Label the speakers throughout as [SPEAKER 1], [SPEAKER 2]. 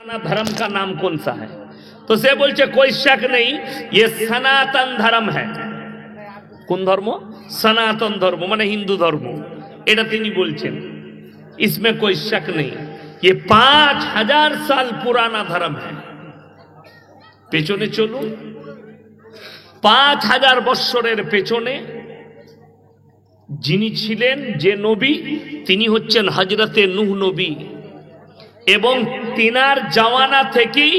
[SPEAKER 1] धर्म का नाम कौन सा है? तो से बोलचे कोई शक नहीं, ये सनातन धर्म है। कौन धर्म? सनातन धर्म माने हिंदू धर्म। এটা তিনি বলছেন, इसमें कोई शक नहीं। ये 5000 साल पुराना धर्म है। পেছনে চলুন, 5000 বছরের পেছনে যিনি ছিলেন, যে নবী, তিনি হচ্ছেন হযরতে নূহ নবী। এবং তিনার জামানা থেকেই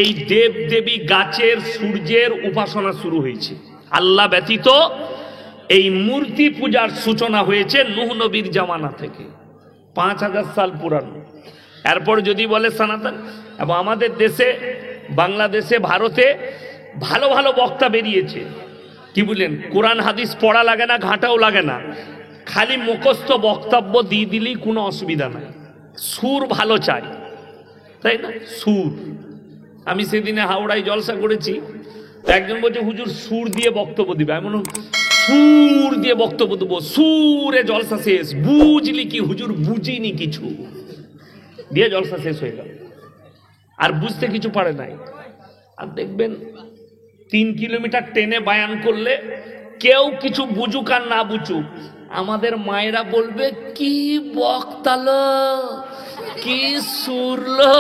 [SPEAKER 1] এই দেব দেবী গাছের সূর্যের উপাসনা শুরু হয়েছে। আল্লাহ ব্যতীত এই মূর্তি পূজার সূচনা হয়েছে নূহ নবীর জামানা থেকে, 5000 সাল পুরানো। এরপর যদি বলে সনাতন, এবং আমাদের দেশে, বাংলাদেশে, ভারতে ভালো ভালো বক্তা বেরিয়েছে, কি বলেন, কোরআন হাদিস পড়া লাগে না, ঘাটাও লাগে না, খালি মুখস্থ বক্তব্য দিয়ে দিলেই কোনো অসুবিধা নাই। সুর ভালো চাই, তাই না? সুর। আমি সেদিনে হাওড়ায় জলসা করেছি, একজন বলছে হুজুর সুর দিয়ে বক্তব্য দিবে। আমি বললাম সুর দিয়ে বক্তব্য দেবো? সুরে জলসা শেষ। বুঝলি কি হুজুর? বুঝিনি কিছু, দিয়ে জলসা শেষ হয়ে গেল, আর বুঝতে কিছু পারে নাই। আর দেখবেন 3 কিলোমিটার টেনে বায়ান করলে কেউ কিছু বুঝুক আর না বুঝুক, আমাদের মায়েরা বলবে কি বক্তালো, কি সুরলো,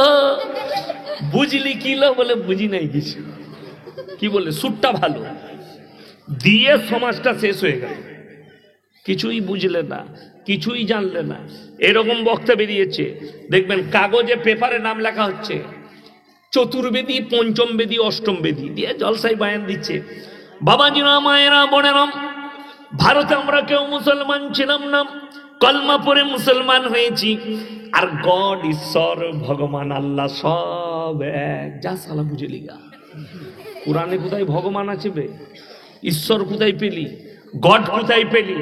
[SPEAKER 1] বুঝলি কিলো? বলে বুঝি নাই কিছু। কি বলে? সুরটা ভালো, দিয়ে সমাজটা শেষ হয়ে গেল। কিছুই বুঝলে না, কিছুই জানলে না, এরকম বক্তা বেরিয়েছে। দেখবেন কাগজে, পেপারে নাম লেখা হচ্ছে চতুর্বেদী, পঞ্চম বেদী, অষ্টম বেদী, দিয়ে জলসাই বায়ান দিচ্ছে। বাবাজিরা, মায়েরা, বোনেরা, ভারতে আমরা কেউ মুসলমান ছিলাম না, কলমা পড়ে মুসলমান হয়েছি। আর গড, ঈশ্বর, ভগবান, আল্লাহ সব এক। যা সালা বুঝে লিগা, কোরআনে কোথায় ভগবান আছে বে? ঈশ্বর কোথায় পেলি? গড কোথায় পেলি?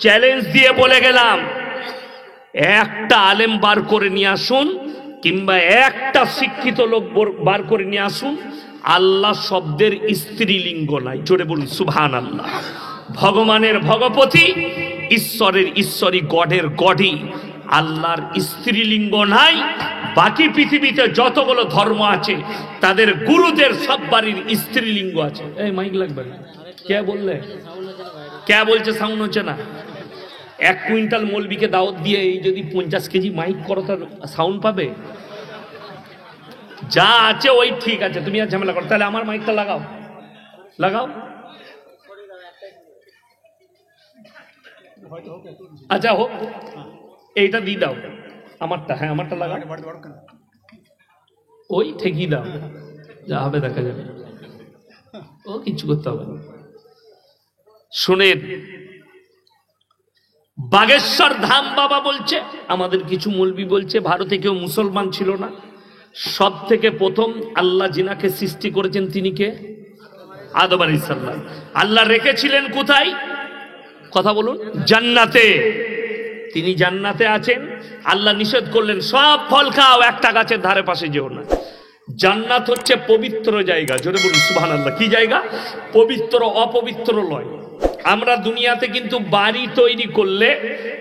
[SPEAKER 1] চ্যালেঞ্জ দিয়ে বলে গেলাম, একটা আলেম বার করে নিয়ে আসুন, কিংবা একটা শিক্ষিত লোক বার করে নিয়ে আসুন, আল্লাহ শব্দের স্ত্রীলিঙ্গ নাই। জোরে বলুন সুবহানাল্লাহ। ভগবানের ভগপতি, ঈশ্বরের ঈশ্বরী, গডের গডই, আল্লাহর স্ত্রীলিঙ্গ নাই। বাকি পৃথিবীতে যতগুলো ধর্ম আছে তাদের গুরুদের সব বাড়ির স্ত্রীলিঙ্গ আছে। এই মাইক লাগবে না, কে বললে? কে বলছে সাউন্ড হচ্ছে না? 1 কুইন্টাল মৌলবীকে দাওয়াত দিয়ে এই যদি 50 কেজি মাইক করো, তার সাউন্ড পাবে? যা আছে ওই ঠিক আছে, তুমি আর ঝামেলা করো। তাহলে আমার মাইকটা লাগাও, লাগাও। আচ্ছা হোক, এইটা দিয়ে দাও আমারটা। হ্যাঁ, আমারটা লাগাও, ওই ঠেকিয়ে দাও, যা হবে দেখা যাবে, ও কিছু করতে হবে না। শুনেন, বাগেশ্বর ধাম বাবা বলছে, আমাদের কিছু মৌলবি বলছে ভারতে কেউ মুসলমান ছিল না। সব থেকে প্রথম আল্লাহ জিনাকে সৃষ্টি করেছেন তিনি কে? আদম আলাইহিস সালাম। আল্লাহ রেখেছিলেন কোথায়? কথা বলুন। জান্নাতে। তিনি জান্নাতে আছেন। আল্লাহ নিষেধ করলেন সব ফল খাও, একটা গাছের ধারে পাশে যেও না। জান্নাত হচ্ছে পবিত্র জায়গা। জোরে বলুন সুবহানাল্লাহ। কি জায়গা? পবিত্র, অপবিত্র লয়। আমরা দুনিয়াতে কিন্তু বাড়ি তৈরি করলে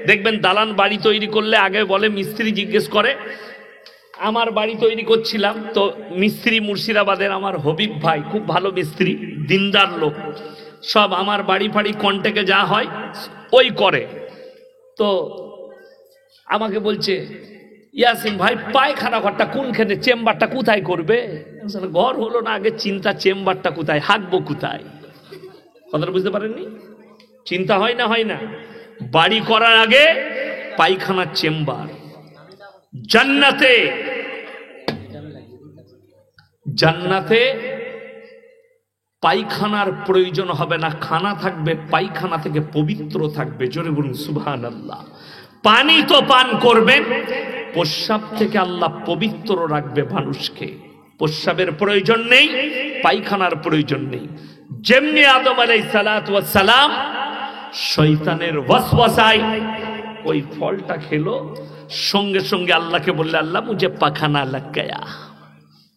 [SPEAKER 1] দেখবেন, দালান বাড়ি তৈরি করলে আগে বলে, মিস্ত্রি জিজ্ঞেস করে, আমার বাড়ি তৈরি করছিলাম তো মিস্ত্রি মুর্শিদাবাদের আমার হবিব ভাই, খুব ভালো মিস্ত্রি, দিনদার লোক, সব আমার বাড়ি ফাড়ি কন্টেকে যা হয় ওই করে। তো আমাকে বলছে, ইয়াসিন ভাই, পায়খানা ঘরটা কোনখানে, চেম্বারটা কোথায় করবে? ঘর হলো না, আগে চিন্তা চেম্বারটা কোথায়, হাঁকবো কোথায়। কথাটা বুঝতে পারেননি? চিন্তা হয় না, হয় না? বাড়ি করার আগে পায়খানার চেম্বার। জান্নাতে, জান্নাতে পায়খানার প্রয়োজন হবে না, খানা থাকবে, পায়খানা থেকে পবিত্র থাকবে। জোরে বলুন সুবহানাল্লাহ। পানি তো পান করবেন, প্রস্রাব থেকে আল্লাহ পবিত্র রাখবে মানুষকে। প্রস্রাবের প্রয়োজন নেই, পায়খানার প্রয়োজন নেই। যেমনি আদম আলাইহিস সালাতু ওয়াস সালাম শয়তানের ওয়াসওয়াসায় ওই ফলটা খেলো, সঙ্গে সঙ্গে আল্লাহকে বললে, আল্লাহ মুঝে পাখানা লাগ গয়া,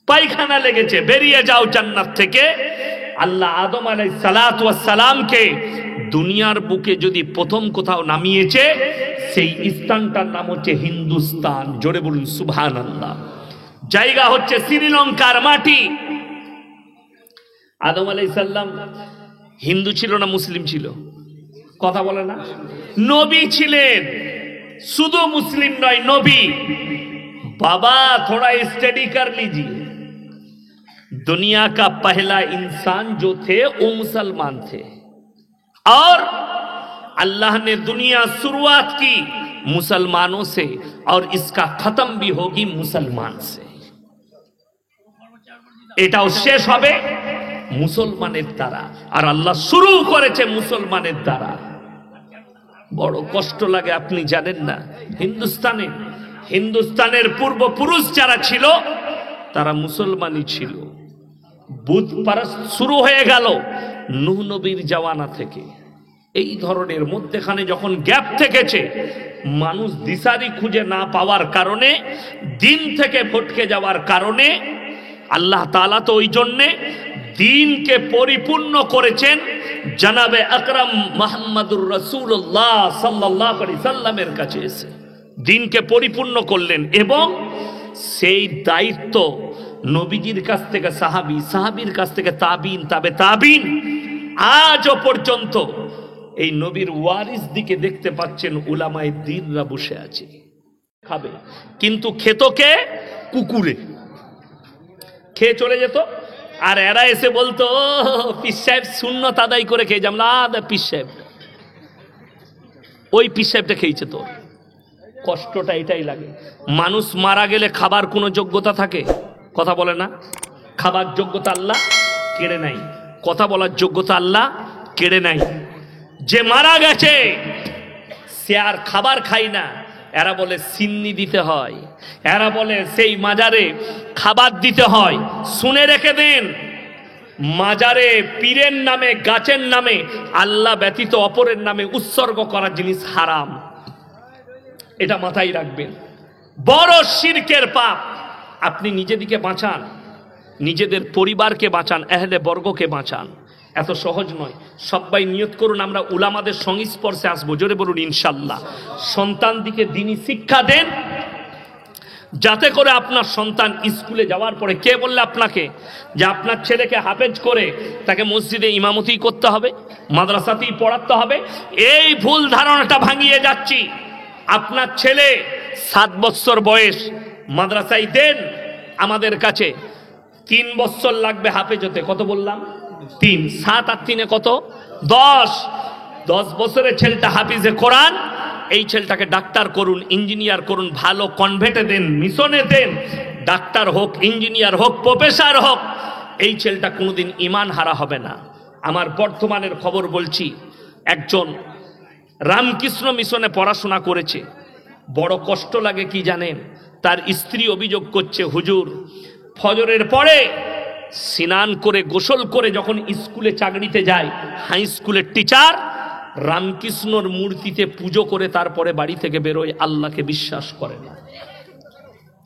[SPEAKER 1] পায়খানা লেগেছে, বেরিয়ে যাও জান্নাত থেকে। আল্লাহ আদম আলাইহিস সালাতু ওয়াস সালামকে দুনিয়ার বুকে যদি প্রথম কোথাও নামিয়েছে, সেই স্থানটার নাম হচ্ছে হিন্দুস্তান। জোরে বলুন সুবহানাল্লাহ। জায়গা হচ্ছে শ্রীলঙ্কার মাটি। আদম আলাইহিস সালাম হিন্দু ছিল না মুসলিম ছিল? কথা বলে না? নবী ছিলেন, শুধু মুসলিম নয়, নবী। बाबा थोड़ा स्टडी कर लीजिए, दुनिया का पहला इंसान जो थे वो मुसलमान थे और अल्लाह ने दुनिया शुरुआत की मुसलमानों से और इसका खत्म भी होगी मुसलमान से। এটাও শেষ হবে মুসলমানের দ্বারা, আর আল্লাহ শুরু করেছে মুসলমানের দ্বারা। বড় কষ্ট লাগে, আপনি জানেন না, হিন্দুস্তানের পূর্বপুরুষ যারা ছিল তারা মুসলমানই ছিল। বুত পারস্ত শুরু হয়ে গেল নূহ নবীর জামানা থেকে। এই ধরনের মধ্যখানে যখন গ্যাপ থেকেছে, মানুষ দিশারি খুঁজে না পাওয়ার কারণে, দিন থেকে ফটকে যাওয়ার কারণে, আল্লাহ তাআলা তো ওই জন্যে দিনকে পরিপূর্ণ করেছেন জনাবে আকরাম মুহাম্মদুর রাসূলুল্লাহ সাল্লাল্লাহু আলাইহি সাল্লামের কাছে এসে দিনকে পরিপূর্ণ করলেন। এবং সেই দায়িত্ব নবীজির কাছ থেকে সাহাবী, সাহাবীর কাছ থেকে তাবিন, তাবে তাবিন, আজও পর্যন্ত এই নবীর ওয়ারিস দিকে দেখতে পাচ্ছেন উলামায়ে দ্বীনরা বসে আছে, খাবে। কিন্তু খেত কে? কুকুরে খেয়ে চলে যেত। আর এরা এসে বলতো পীর সাহেব সুন্নত আদায় করে খেয়ে যাম না, পীর সাহেব, ওই পীর সাহেবটা খেয়েছে। তো কষ্টটা এটাই লাগে, মানুষ মারা গেলে খাবার কোনো যোগ্যতা থাকে? কথা বলে না? খাবার যোগ্যতা আল্লাহ কেড়ে নাই, কথা বলার যোগ্যতা আল্লাহ কেড়ে নাই। যে মারা গেছে সে আর খাবার খায় না, এরা বলে সিন্নি দিতে হয়, এরা বলে সেই মাজারে খাবার দিতে হয়। শুনে রেখে দেন, মাজারে পীরের নামে, গাছের নামে, আল্লাহ ব্যতীত অপরের নামে উৎসর্গ করার জিনিস হারাম, এটা মাথায় রাখবেন। বড় শিরকের পাপ। আপনি নিজেদিকে বাঁচান, নিজেদের পরিবারকে বাঁচান, আহলে বর্গকে বাঁচান। এত সহজ নয়। সবাই নিয়ত করুন আমরা উলামাদের সংস্পর্শে আসবো। জোরে বলুন ইনশাআল্লাহ। সন্তান দিকে দ্বীনি শিক্ষা দেন, যাতে করে আপনার সন্তান স্কুলে যাওয়ার পরে, কে বললে আপনাকে যে আপনার ছেলেকে হাফেজ করে তাকে মসজিদে ইমামতি করতে হবে, মাদ্রাসাতেই পড়াতে হবে? এই ভুল ধারণাটা ভাঙিয়ে যাচ্ছি। আপনার ছেলে 7 বছর বয়স, মাদ্রাসায় দেন। আমাদের কাছে 3 বছর লাগবে হাফেজ হতে। কত বললাম? 3, 7 আর 3 কত? 10। 10 বছরের ছেলেটা হাফিজে কোরআন, এই ছেলেটাকে ডাক্তার করুন, ইঞ্জিনিয়ার করুন, ভালো কনভেন্টে দেন, মিশনে দেন, ডাক্তার হোক, ইঞ্জিনিয়ার হোক, প্রফেসর হোক, এই ছেলেটা কোনোদিন ঈমান হারা হবে না। আমার বর্তমানের খবর বলছি, একজন রামকৃষ্ণ মিশনে পড়াশোনা করেছে। বড় কষ্ট লাগে কি জানেন? তার স্ত্রী অভিযোগ করছে, হুজুর ফজরের পরে স্নান করে গোসল করে যখন স্কুলে চাকরিতে যায়, হাই স্কুলের টিচার, রামকৃষ্ণর মূর্তিতে পুজো করে তারপরে বাড়ি থেকে বেরোয়, আল্লাহকে বিশ্বাস করে না।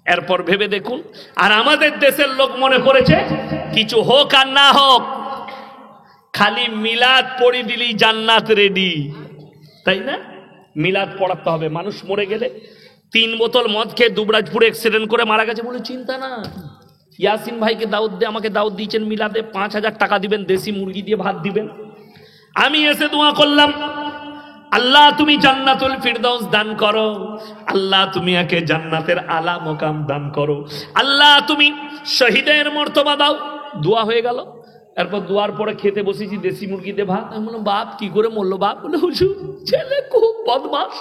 [SPEAKER 1] এরপর ভেবে দেখুন। আর আমাদের দেশের লোক মনে করেছে কিছু হোক আর না হোক, খালি মিলাদ পড়ি দিলেই জান্নাত রেডি, তাই না? মিলাদ পড়াতে হবে। মানুষ মরে গেলে 3 বোতল মদ খেয়ে দুবরাজপুরে অ্যাক্সিডেন্ট করে মারা গেছে বলে চিন্তা না। ইয়াসিন ভাইকে দাওয়াত দিয়ে, আমাকে দাওয়াত দিয়েছেন মিলাদে, 5000 টাকা দিবেন, দেশি মুরগি দিয়ে ভাত দিবেন। আমি এসে দোয়া করলাম, আল্লাহ তুমি জান্নাতুল ফিরদাউস দান করো, আল্লাহ তুমি একে জান্নাতের আলা মোকাম দান করো, আল্লাহ তুমি শহীদের মর্তবা দাও। দোয়া হয়ে গেল। এরপর দোয়ার পরে খেতে বসেছি দেশি মুরগি দিয়ে ভাত। আমি বললাম, বাপ কি করে মরলো? বাপ বলে, হুজুর ছেলে খুব বদমাস,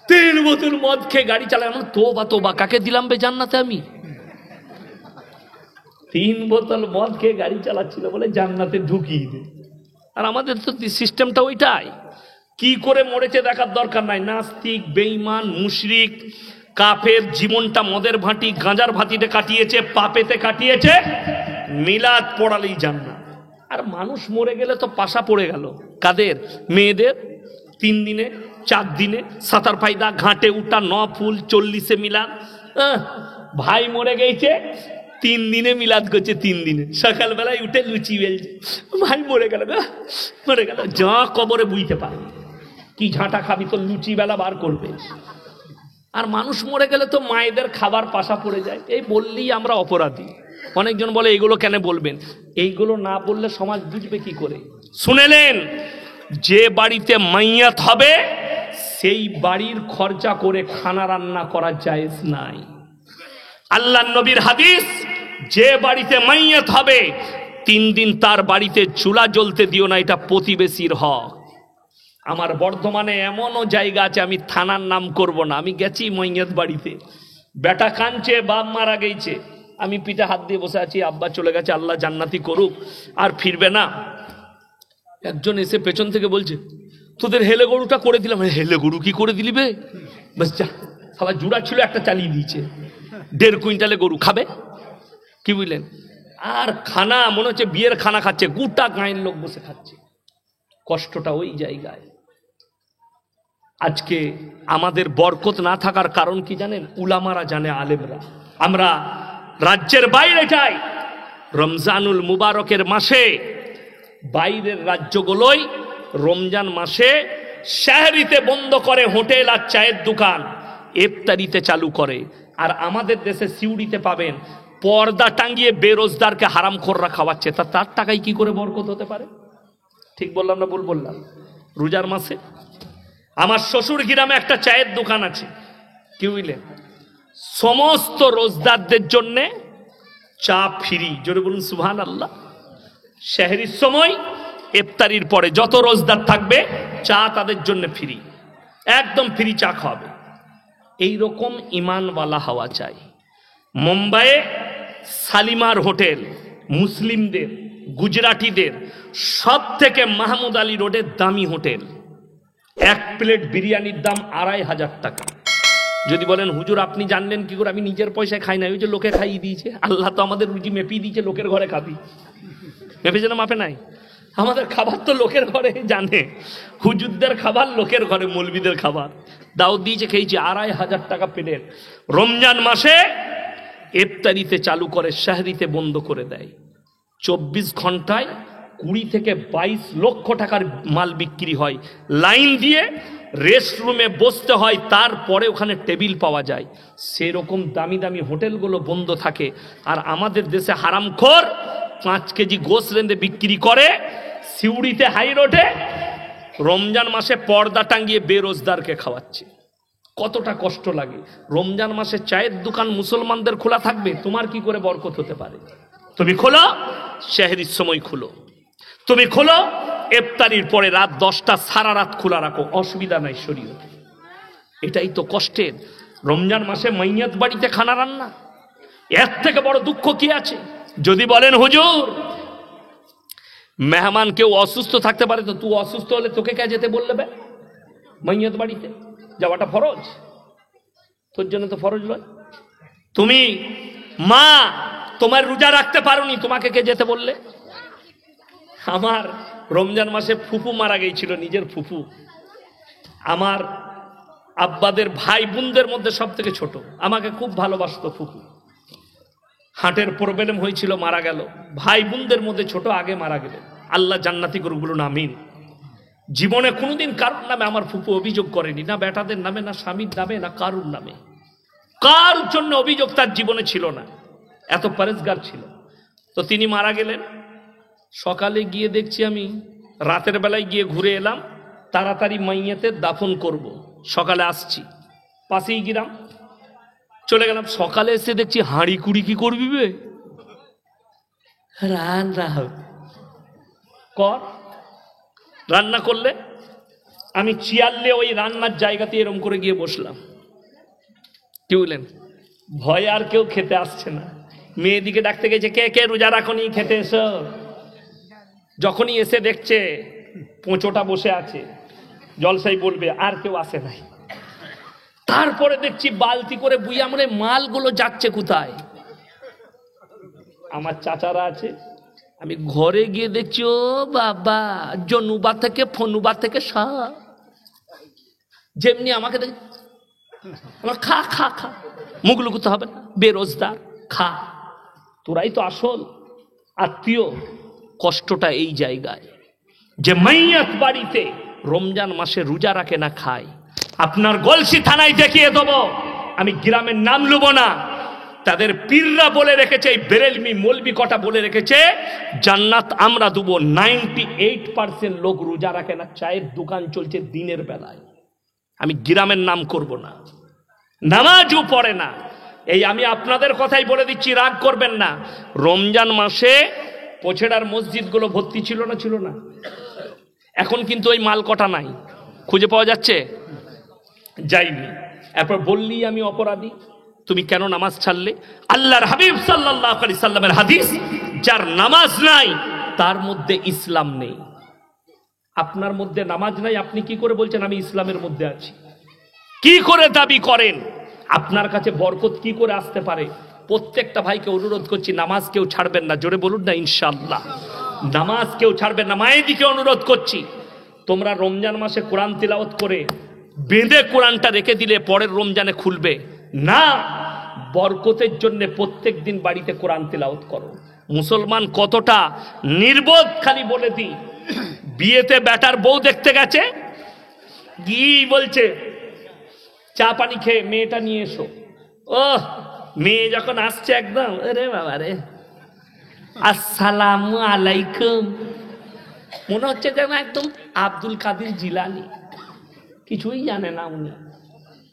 [SPEAKER 1] 3 বোতল মদ খেয়ে গাড়ি চালায়। আমার তোবা তোবা, কাকে দিলাম বে জান্নাতে আমি? 3 বোতল মদ খেয়ে গাড়ি চালাচ্ছিল বলে জান্নাতে ঢুকিয়ে দে। আর আমাদের তো সিস্টেমটা ওইটাই। কি করে মরেছে দেখার দরকার নাই। নাস্তিক, বেঈমান, মুশরিক, কাফের, জীবনটা মদের ভাঁটি, গাঁজার ভাঁটিতে কাটিয়েছে, পাপেতে কাটিয়েছে, মিলাদ পড়ালেই জান্নাত। আর মানুষ মরে গেলে তো পাশা পড়ে গেল। কাদের? মেয়েদের 3 দিনে 4 দিনে সাঁতার ফায়দা, ঘাটে উঠা, 9 ফুল, 40-এ মিলাদ। ভাই মরে গেছে, 3 দিনে মিলাদ করছে। 3 দিনে সকালবেলায় উঠে লুচি বেলছে, ভাই মরে গেল, মরে গেল। যা কবরে বুঝতে পারে কি ঝাঁটা খাবি, তো লুচি বেলা বার করবে। আর মানুষ মরে গেলে তো মায়েদের খাবার পাশা পড়ে যায়, এই বললেই আমরা অপরাধী। অনেকজন বলে এইগুলো কেন বলবেন? এইগুলো না বললে সমাজ বুঝবে কি করে? শুনেলেন, যে বাড়িতে মাইয়াত হবে সেই বাড়ির খরচা করে খানা রান্না করা জায়েজ নাই। আল্লাহ নবীর হাদিস, যে বাড়িতে মাইয়াত হবে 3 দিন তার বাড়িতে চুলা জ্বলতে দিও না, এটা প্রতিবেশীর হক। আমার বর্ধমানে এমনও জায়গা আছে, আমি থানার নাম করব না, আমি গেছি মাইয়াত বাড়িতে, বেটা কাঁদছে, বাপ মারা গেছে, আমি পিঠে হাত দিয়ে বসে আছি, আব্বা চলে গেছে, আল্লাহ জান্নাতি করুক, আর ফিরবে না। একজন এসে পেছন থেকে বলছে, তোদের হেলে গরুটা করে দিলাম। হেলে গরু কি করে দিলি বে? বাস যা, সালা জুড়া ছিল একটা চালিয়ে দিয়েছে, 1.5 কুইন্টালে গরু খাবে, কি বুঝলেন? আর খানা মনে হচ্ছে বিয়ের খানা খাচ্ছে, গোটা গাঁয়ের লোক বসে খাচ্ছে। কষ্টটা ওই জায়গায়। আজকে আমাদের বরকত না থাকার কারণ কি জানেন? উলামারা জানে, আলেমরা। আমরা রাজ্যের বাইরে যাই, রমজানুল মুবারকের মাসে বাইরের রাজ্যগুলোই রমজান মাসে শহরিতে বন্ধ করে হোটেল আর চায়ের দোকান, ইফতারিতে চালু করে। আর আমাদের দেশে সিউড়িতে পাবেন পর্দা টাঙ্গিয়ে বেরোজগারকে হারামখোররা খাওয়াচ্ছে। তার টাকায় কি করে বরকত হতে পারে? ঠিক বললাম না ভুল বললাম? রোজার মাসে আমার শ্বশুর গ্রামে একটা চায়ের দোকান আছে, কি বুঝলেন, সমস্ত রোজদারদের জন্য চা ফ্রি। জোরে বলুন সুবহানাল্লাহ। সেহরির সময় ইফতারির পরে যত রোজদার থাকবে চা তাদের জন্য ফ্রি, একদম ফ্রি চা খাওয়াবে। এইরকম ইমানওয়ালা হওয়া চাই। মুম্বাইয়ে শালিমার হোটেল মুসলিমদের, গুজরাটিদের সব থেকে মাহমুদ আলী রোডের দামি হোটেল। 1 প্লেট বিরিয়ানির দাম 2500 টাকা। যদি বলেন হুজুর আপনি জানলেন কি করে? আমি নিজের পয়সায় খাই না, ওই যে লোকে খাইয়ে দিয়েছে। আল্লাহ তো আমাদের রুজি মেপিয়ে দিয়েছে, লোকের ঘরে খাবি, মেপেছে না? মাপে নাই। আমাদের খাবার তো লোকের ঘরে জানে, হুজুরদের খাবার লোকের ঘরে, মৌলবীদের খাবার দাওয়াত দিয়েছে, খেয়েছি। 2500 টাকা প্লেট। রমজান মাসে ইফতারিতে চালু করে, শাহরিতে বন্ধ করে দেয়। 24 ঘন্টায় 20 থেকে 22 লক্ষ টাকার মাল বিক্রি হয়। লাইন দিয়ে রেস্টরুমে বসতে হয়, তারপরে ওখানে টেবিল পাওয়া যায়। সেরকম দামি দামি হোটেলগুলো বন্ধ থাকে। আর আমাদের দেশে হারামখোর 5 কেজি গোশ রেঁধে বিক্রি করে সিউড়িতে হাই রোডে, রমজান মাসে পর্দা টাঙ্গিয়ে বেরোজগারকে খাওয়াচ্ছে। কতটা কষ্ট লাগে। রমজান মাসে চায়ের দোকান মুসলমানদের খোলা থাকবে, তোমার কি করে বরকত হতে পারে? তুমি খোলো, সেহরির সময় খুলো, তুমি খোলো, ইফতারির পরে রাত 10টা সারা রাত খোলা রাখো, অসুবিধা নাই শরীয়তে। এটাই তো কষ্টের। রমজান মাসে মাইয়াত বাড়িতে খানা রান্না, এর থেকে বড় দুঃখ কি আছে? যদি বলেন হুজুর মেহমান কেউ অসুস্থ থাকতে পারে, তো তুই অসুস্থ হলে তোকে কে যেতে বললে? মাইয়াত বাড়িতে যাওয়াটা ফরজ, তোর জন্য তো ফরজ নয়। তুমি মা, তোমার রোজা রাখতে পারোনি, তোমাকে কে যেতে বললে? আমার রমজান মাসে ফুফু মারা গিয়েছিল, নিজের ফুফু, আমার আব্বাদের ভাই বোনদের মধ্যে সব থেকে ছোট, আমাকে খুব ভালোবাসতো ফুফু। হার্টের প্রবলেম হয়েছিল, মারা গেল। ভাই বোনদের মধ্যে ছোট, আগে মারা গেল। আল্লাহ জান্নাতি করুক, বলুন আমিন। জীবনে কোনোদিন কারুর নামে আমার ফুফু অভিযোগ করেনি, না বেটাদের নামে, না স্বামীর নামে, না কারুর নামে। কারুর জন্য অভিযোগ তার জীবনে ছিল না, এত পরেজগার ছিল। তো তিনি মারা গেলেন। সকালে গিয়ে দেখছি, আমি রাতের বেলায় গিয়ে ঘুরে এলাম, তাড়াতাড়ি মাইয়াতে দাফন করব। সকালে আসছি, পাশেই গিরাম, চলে গেলাম। সকালে এসে দেখছি হাঁড়ি কুড়ি কি করবি বে? রান্না করলে আমি চিয়ারলে ওই রান্নার জায়গাতে এরম করে গিয়ে বসলাম। কি বললেন? ভয় আর কেউ খেতে আসছে না। মেয়েদিকে ডাকতে গেছে, কে কে রোজা রাখনি, খেতে এসো। যখনই এসে দেখছে পোঁচোটা বসে আছে, জলসাই বলবে, আর কেউ আসে নাই। তারপরে দেখছি বালতি করে বুইয়া মনে মালগুলো যাচ্ছে কোথায়। আমার চাচারা আছে, আমি ঘরে গিয়ে দেখছি, ও বাবা, জনুবা থেকে ফনুবা থেকে সব যেমনি আমাকে দেখ, খা খা খা, মুখ লুকুতে হবে না, বেরোজগার, খা, তোরাই তো আসল আত্মীয়। কষ্টটা এই জায়গায় যে মাইয়াত বাড়িতে রমজান মাসে রোজা রাখে না, খায়। আপনার গলসি থানায় দেখিয়ে দেবো, আমি গ্রামের নাম লুব না। তাদের পীররা বলে রেখেছে, এই বেরেলমি মৌলবি কটা বলে রেখেছে, জান্নাত আমরা দেবো। 98% লোক রোজা রাখে না, চায়ের দোকান চলছে দিনের বেলায়। আমি গ্রামের নাম করব না, নামাজও পড়ে না। এই আমি আপনাদের কথাই বলে দিচ্ছি, রাগ করবেন না। রমজান মাসে পোছেড়ার মসজিদগুলো ভর্তি ছিল না? ছিল না? এখন কিন্তু ওই মাল কটা নাই, খুঁজে পাওয়া যাচ্ছে? যাইনি। এরপর বললি আমি অপরাধী, তুমি কেন নামাজ ছাড়লে? আল্লাহর হাবিব সাল্লাল্লাহু আলাইহি সাল্লামের হাদিস, যার নামাজ নাই তার মধ্যে ইসলাম নেই। আপনার মধ্যে নামাজ নাই, আপনি কি করে বলছেন আমি ইসলামের মধ্যে আছি? কি করে দাবি করেন? আপনার কাছে বরকত কি করে আসতে পারে? প্রত্যেকটা ভাইকে অনুরোধ করছি, নামাজ কেউ ছাড়বেন না। জোরে বলুন না ইনশাআল্লাহ। নামাজ কেউ ছাড়বেন না। মায়েদিকে অনুরোধ করছি, তোমরা রমজান মাসে কোরআন তিলাওয়াত করে বেঁধে কোরআনটা রেখে দিলে পরের রমজানে খুলবে না। বরকতের জন্য প্রত্যেক দিন বাড়িতে কোরআন তিলাওয়াত করো। মুসলমান কতটা নির্বোধ খালি বলে দিই, বিয়েতে বেটার বউ দেখতে গেছে, গিয়ে বলছে চা পানি খেয়ে মেয়েটা নিয়ে এসো। ও মেয়ে যখন আসছে একদম, আরে বাবা রে, আসসালামু আলাইকুম, মনে হচ্ছে যেন একদম আব্দুল কাদের জিলানি, কিছুই জানে না উনি।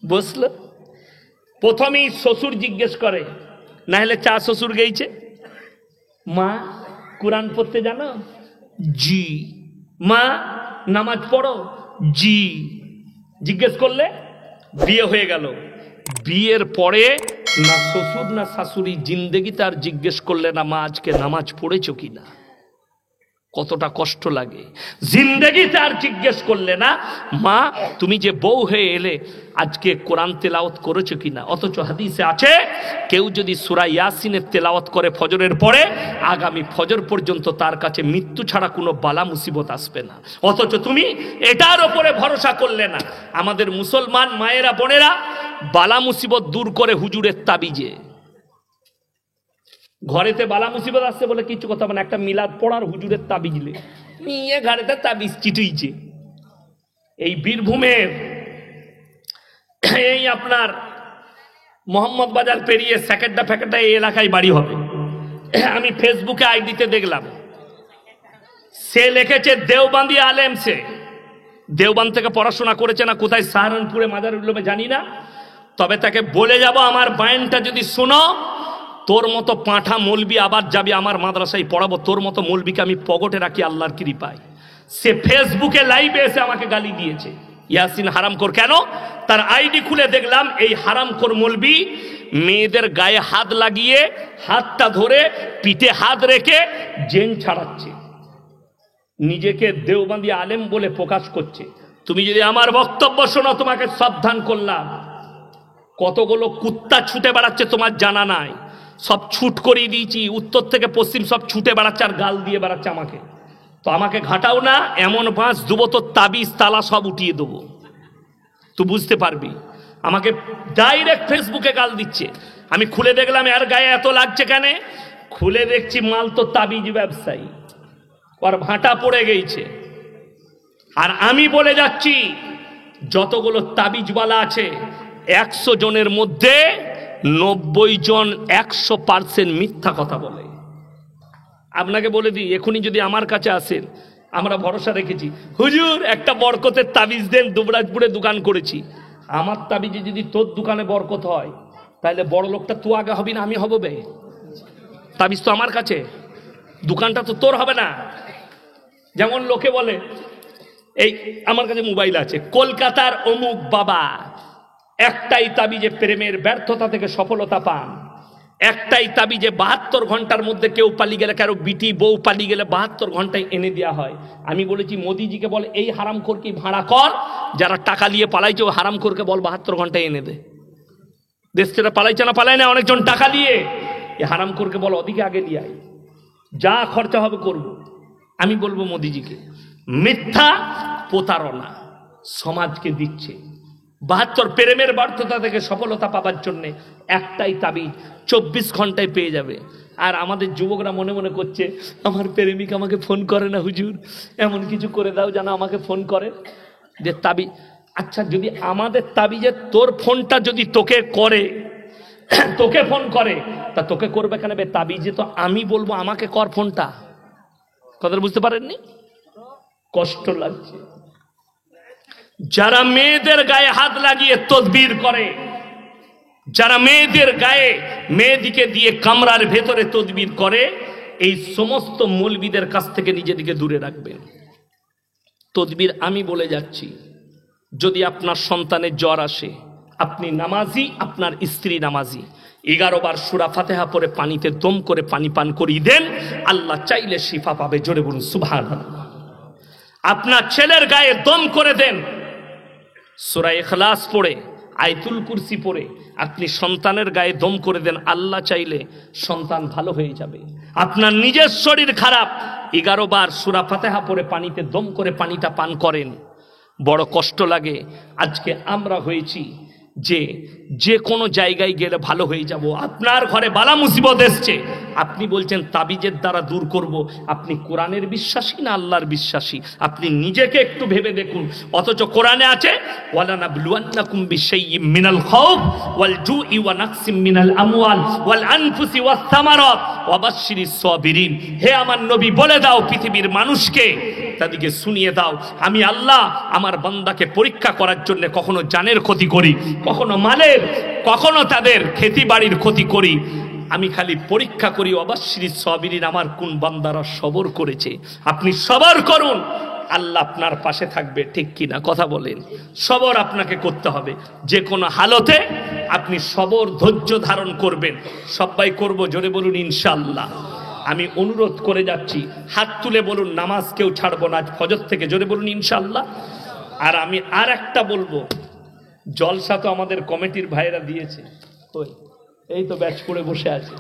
[SPEAKER 1] বসলো, প্রথমেই শ্বশুর জিজ্ঞেস করে, না হলে চা শ্বশুর গেইছে, মা কোরআন পড়তে জানো? জি। মা নামাজ পড়ো? জি। জিজ্ঞেস করলে বিয়ে হয়ে গেল। বিয়ের পরে না শ্বশুর না শাশুড়ি জিন্দেগি তার জিজ্ঞেস করলে না মা আজকে নামাজ পড়েছো কিনা। কতটা কষ্ট লাগে। জিন্দেগি তার জিজ্ঞেস করলে না মা তুমি যে বউ হয়ে এলে আজকে কোরআন তেলাওয়াত করেছো কিনা। অথচ হাদিসে আছে, কেউ যদি সূরা ইয়াসিনের তেলাওয়াত করে ফজরের পরে, আগামী ফজর পর্যন্ত তার কাছে মৃত্যু ছাড়া কোনো বালা মুসিবত আসবে না। অথচ তুমি এটার ওপরে ভরসা করলে না। আমাদের মুসলমান মায়েরা বোনেরা বালা মুসিবত দূর করে হুজুরের তাবিজে। ঘরেতে বালা মুসিবত আসছে বলে কিছু কথা মানে একটা মিলাদ পড়ার হুজুরের তাবিজলে নিয়ে ঘরেতে তাবিজ চিটুইছে। এই বীরভূমের এই আপনার মোহাম্মদ বাজার পেরিয়ে সেকেন্ডা ফ্যাকেটটা এই এলাকায় বাড়ি হবে। আমি ফেসবুকে আইডিতে দেখলাম, সে লিখেছে দেওবন্দি আলেম। সে দেওবন্দ থেকে পড়াশোনা করেছে না কোথায় সাহারানপুরে মাজারুল উলুমে জানি না, তবে তাকে বলে যাব আমার বায়ানটা যদি শোনো, তোর মতো পাঁঠা মৌলবি আবার যাবি আমার মাদ্রাসায় পড়াবো, তোর মতো মৌলবিকে আমি পকেটে রাখি আল্লাহর কৃপায়। সে ফেসবুকে লাইভে এসে আমাকে গালি দিয়েছে, ইয়াসিন হারামখোর। কেন? তার আইডি খুলে দেখলাম এই হারামখোর মৌলবি মেয়েদের গায়ে হাত লাগিয়ে, হাতটা ধরে পিঠে হাত রেখে জেন ছাড়াচ্ছে, নিজেকে দেওবন্দি আলেম বলে প্রকাশ করছে। তুমি যদি আমার বক্তব্য শোনো, তোমাকে সাবধান করলাম। কতগুলো কুত্তা ছুটে বেড়াচ্ছে তোমার জানা নাই, সব ছুট করিয়ে দিয়েছি, উত্তর থেকে পশ্চিম সব ছুটে বেড়াচ্ছে আর গাল দিয়ে বেড়াচ্ছে আমাকে। তো আমাকে ঘাটাও না, এমন বাঁশ দেবো তো তাবিজ তালা সব উঠিয়ে দেবো, তুই বুঝতে পারবি। আমাকে ডাইরেক্ট ফেসবুকে গাল দিচ্ছে। আমি খুলে দেখলাম এর গায়ে এত লাগছে কেন, খুলে দেখছি মাল তো তাবিজ ব্যবসায়ী, ওর ভাঁটা পড়ে গেছে। আর আমি বলে যাচ্ছি যতগুলো তাবিজওয়ালা আছে 100 জনের মধ্যে 90 জন 100% মিথ্যা কথা বলে। আপনাকে বলে দিই, এখনই যদি আমার কাছে আসেন, আমরা ভরসা রেখেছি হুজুর একটা বরকতের তাবিজ দেন, দুবরাজপুরে দোকান করেছি, আমার তাবিজে যদি তোর দোকানে বরকত হয় তাহলে বড় লোকটা তুই আগে হবি না আমি হব বে? তাবিজ তো আমার কাছে, দোকানটা তো তোর হবে না। যেমন লোকে বলে, এই আমার কাছে মোবাইল আছে, কলকাতার অমুক বাবা একটাই তাবিজে প্রেমের ব্যর্থতা থেকে সফলতা পান, একটাই তাবিজে 72 ঘন্টার মধ্যে কেউ পালিয়ে গেলে, কারো বিটি বউ পালিয়ে গেলে 72 ঘন্টায় এনে দেওয়া হয়। আমি বলেছি মোদিজিকে বলে এই হারামখোর কি ভাড়া কর, যারা টাকা নিয়ে পালাইছে ও হারামখোরকে বল 72 ঘন্টায় এনে দে। দেশ ছেড়ে পালাইছে না পালাই না অনেকজন টাকা নিয়ে, এই হারামখোরকে বল ওদিকে আগে দিয়ে আয়, যা খরচা হবে করবো। আমি বলবো মোদিজিকে, মিথ্যা প্রতারণা সমাজকে দিচ্ছে। 72 প্রেমের ব্যর্থতা থেকে সফলতা পাবার জন্য একটাই তাবিজ 24 ঘন্টায় পেয়ে যাবে। আর আমাদের যুবকরা মনে মনে করছে আমার প্রেমিক আমাকে ফোন করে না হুজুর, এমন কিছু করে দাও যেন আমাকে ফোন করে। যে তাবিজ আচ্ছা, যদি আমাদের তাবিজে তোর ফোনটা যদি তোকে করে, তোকে ফোন করে, তা তোকে করবে কেন? তাবিজে তো আমি বলবো আমাকে কর ফোনটা। কথা বুঝতে পারেননি? কষ্ট লাগছে। যারা মেয়েদের গায়ে হাত লাগিয়ে তদবির করে, যারা মেয়েদের গায়ে, মেয়েদিকে দিয়ে কামরার ভেতরে তদবির করে, এই সমস্ত মৌলবীদের কাছ থেকে নিজেদিকে দূরে রাখবেন। তদবির আমি বলে যাচ্ছি, যদি আপনার সন্তানের জ্বর আসে, আপনি নামাজি, আপনার স্ত্রী নামাজি, 11 বার সূরা ফাতিহা পড়ে পানিতে দম করে পানি পান করিয়ে দেন, আল্লাহ চাইলে শিফা পাবে। জোরে বলুন সুবহানাল্লাহ। আপনার ছেলের গায়ে দম করে দেন, সূরা ইখলাস পড়ে, আয়াতুল কুরসি পড়ে আপনি সন্তানের গায়ে দম করে দেন, আল্লাহ চাইলে সন্তান ভালো হয়ে যাবে। আপনার নিজের শরীর খারাপ, 11 বার সূরা ফাতিহা পড়ে পানিতে দম করে পানিটা পান করেন। বড় কষ্ট লাগে। আজকে আমরা হয়েছি যে কোনো জায়গায় গেলে ভালো হয়ে যাব। আপনার ঘরে বালা মুসিবত এসছে, আপনি বলছেন তাবিজের দ্বারা দূর করব। আপনি কোরআনের বিশ্বাসী না আল্লাহর বিশ্বাসী? আপনি নিজেকে একটু ভেবে দেখুন। অথচ কোরআনে আছে, ওয়ালানাবলুয়ান্নাকুম বিশাইইম মিনাল খাউফ ওয়াল জুই ওয়া নাকসিম মিনাল আমওয়াল ওয়াল আনফুসি ওয়াস সামারাত ওয়া বাশশিরিস সাবিরিন। হে আমার নবী, বলে দাও পৃথিবীর মানুষকে, তাদেরকে শুনিয়ে দাও, আমি আল্লাহ আমার বান্দাকে পরীক্ষা করার জন্য কখনো জানের ক্ষতি করি, কখনো মালের, কখনো তাদের খেতি বাড়ির ক্ষতি করি। আমি খালি পরীক্ষা করি। অবাশশিরিস সাবিরিন, আমার কোন বান্দারা সবর করেছে। আপনি সবর করুন, আল্লাহ আপনার পাশে থাকবে। ঠিক কিনা কথা বলেন? সবর আপনাকে করতে হবে যে কোনো হালতে। আপনি সবর, ধৈর্য ধারণ করবেন। সবাই করব, জোরে বলুন ইনশাআল্লাহ। আমি অনুরোধ করে যাচ্ছি, হাত তুলে বলুন নামাজ কেউ ছাড়বো না আজ ফজর থেকে। জোরে বলুন ইনশাআল্লাহ। আর আমি আর একটা বলবো, জলসা তো আমাদের কমিটির ভাইরা দিয়েছে, এই তো ব্যাচ করে বসে আছে।